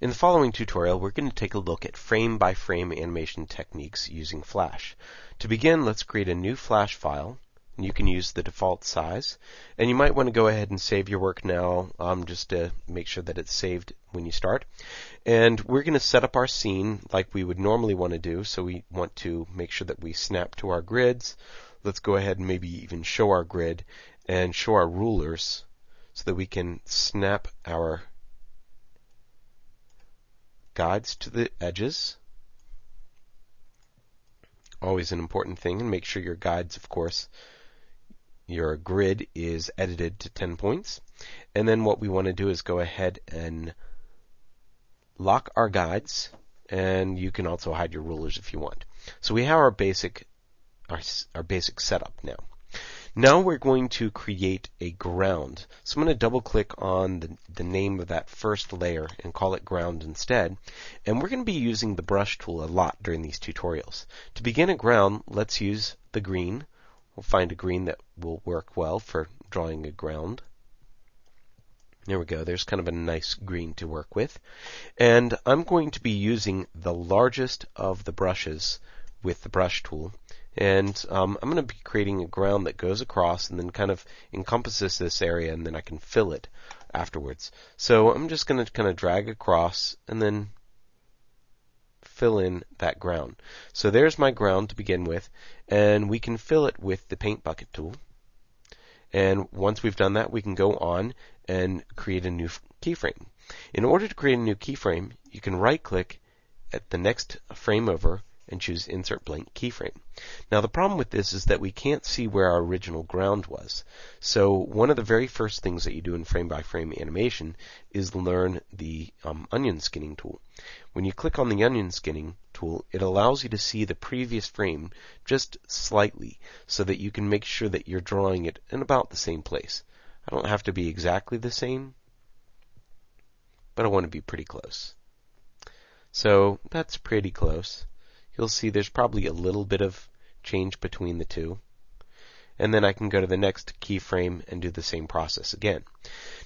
In the following tutorial, we're going to take a look at frame-by-frame animation techniques using Flash. To begin, let's create a new Flash file. You can use the default size, and you might want to go ahead and save your work now just to make sure that it's saved when you start. And we're going to set up our scene like we would normally want to do, so we want to make sure that we snap to our grids. Let's go ahead and maybe even show our grid and show our rulers so that we can snap our guides to the edges. Always an important thing, and make sure your guides, of course, your grid is edited to 10 points. And then what we want to do is go ahead and lock our guides, and you can also hide your rulers if you want. So we have our basic setup now. Now we're going to create a ground. So I'm going to double click on the name of that first layer and call it ground instead. And we're going to be using the brush tool a lot during these tutorials. To begin a ground, let's use the green. We'll find a green that will work well for drawing a ground. There we go. There's kind of a nice green to work with. And I'm going to be using the largest of the brushes with the brush tool. And I'm going to be creating a ground that goes across and then kind of encompasses this area, and then I can fill it afterwards. So I'm just going to kind of drag across and then fill in that ground. So there's my ground to begin with, and we can fill it with the paint bucket tool. And once we've done that, we can go on and create a new keyframe. In order to create a new keyframe, you can right-click at the next frame over and choose Insert Blank Keyframe. Now the problem with this is that we can't see where our original ground was. So one of the very first things that you do in frame-by-frame animation is learn the onion skinning tool. When you click on the onion skinning tool, it allows you to see the previous frame just slightly so that you can make sure that you're drawing it in about the same place. I don't have to be exactly the same, but I want to be pretty close. So that's pretty close. You'll see there's probably a little bit of change between the two. And then I can go to the next keyframe and do the same process again.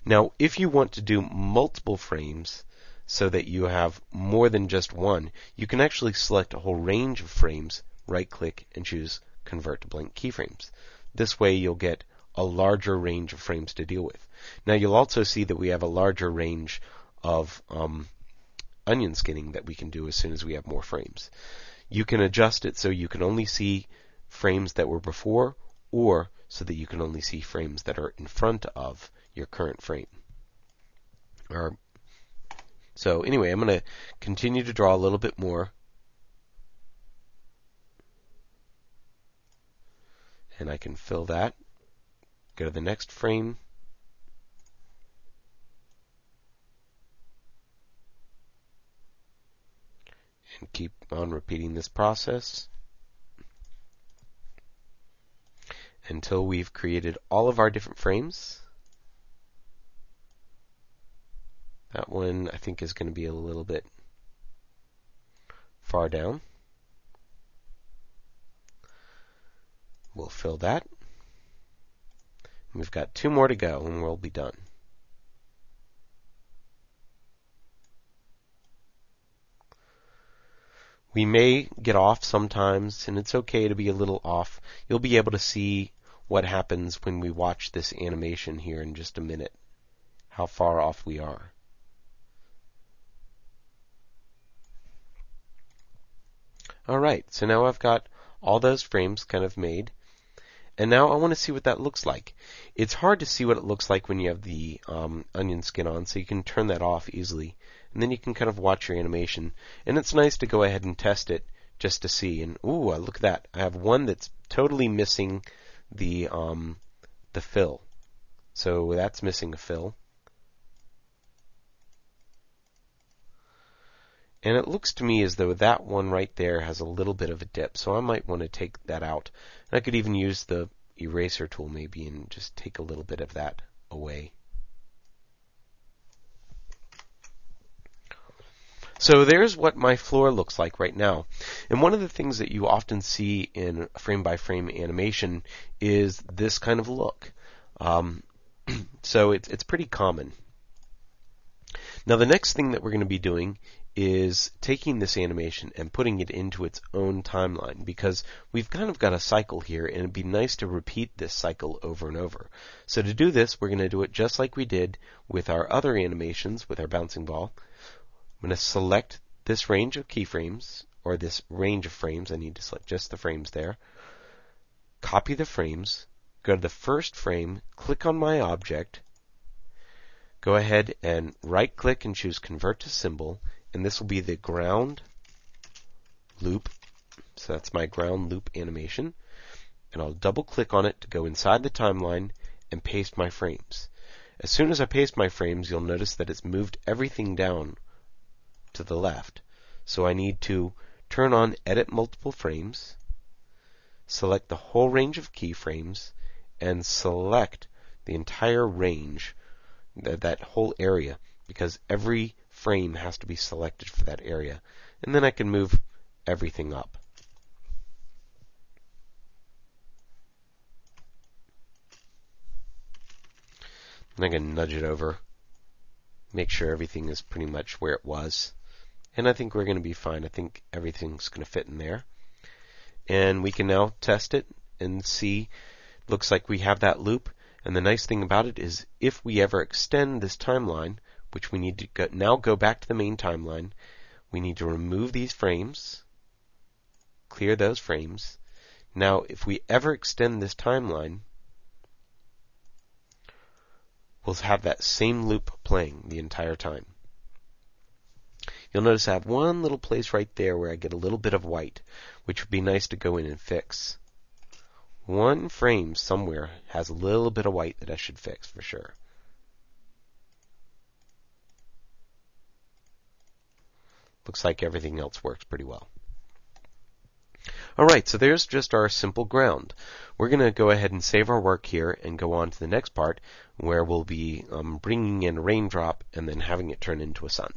Now, if you want to do multiple frames so that you have more than just one, you can actually select a whole range of frames, right-click, and choose Convert to Blank Keyframes. This way you'll get a larger range of frames to deal with. Now, you'll also see that we have a larger range of onion skinning that we can do as soon as we have more frames. You can adjust it so you can only see frames that were before, or so that you can only see frames that are in front of your current frame. So anyway, I'm going to continue to draw a little bit more. And I can fill that. Go to the next frame. And keep on repeating this process until we've created all of our different frames. That one I think is going to be a little bit far down. We'll fill that. We've got 2 more to go and we'll be done. We may get off sometimes, and it's okay to be a little off. You'll be able to see what happens when we watch this animation here in just a minute, how far off we are. Alright, so now I've got all those frames kind of made, and now I want to see what that looks like. It's hard to see what it looks like when you have the onion skin on, so you can turn that off easily. And then you can kind of watch your animation. And it's nice to go ahead and test it just to see. And ooh, look at that. I have one that's totally missing the fill. So that's missing a fill. And it looks to me as though that one right there has a little bit of a dip. So I might want to take that out. And I could even use the eraser tool maybe and just take a little bit of that away. So there's what my floor looks like right now. And one of the things that you often see in frame-by-frame animation is this kind of look. So it's pretty common. Now the next thing that we're going to be doing is taking this animation and putting it into its own timeline, because we've kind of got a cycle here and it'd be nice to repeat this cycle over and over. So to do this, we're going to do it just like we did with our other animations with our bouncing ball. I'm going to select this range of keyframes, or this range of frames. I need to select just the frames there. Copy the frames, go to the first frame, click on my object, go ahead and right click and choose Convert to Symbol, and this will be the ground loop. So that's my ground loop animation. And I'll double click on it to go inside the timeline and paste my frames. As soon as I paste my frames, you'll notice that it's moved everything down to the left. So I need to turn on Edit Multiple Frames, select the whole range of keyframes, and select the entire range, that whole area, because every frame has to be selected for that area. And then I can move everything up. And I can nudge it over, make sure everything is pretty much where it was. And I think we're going to be fine. I think everything's going to fit in there. And we can now test it and see. Looks like we have that loop. And the nice thing about it is if we ever extend this timeline, which we need to now go back to the main timeline, we need to remove these frames, clear those frames. Now, if we ever extend this timeline, we'll have that same loop playing the entire time. You'll notice I have one little place right there where I get a little bit of white, which would be nice to go in and fix. One frame somewhere has a little bit of white that I should fix for sure. Looks like everything else works pretty well. Alright, so there's just our simple ground. We're going to go ahead and save our work here and go on to the next part where we'll be bringing in a raindrop and then having it turn into a sun.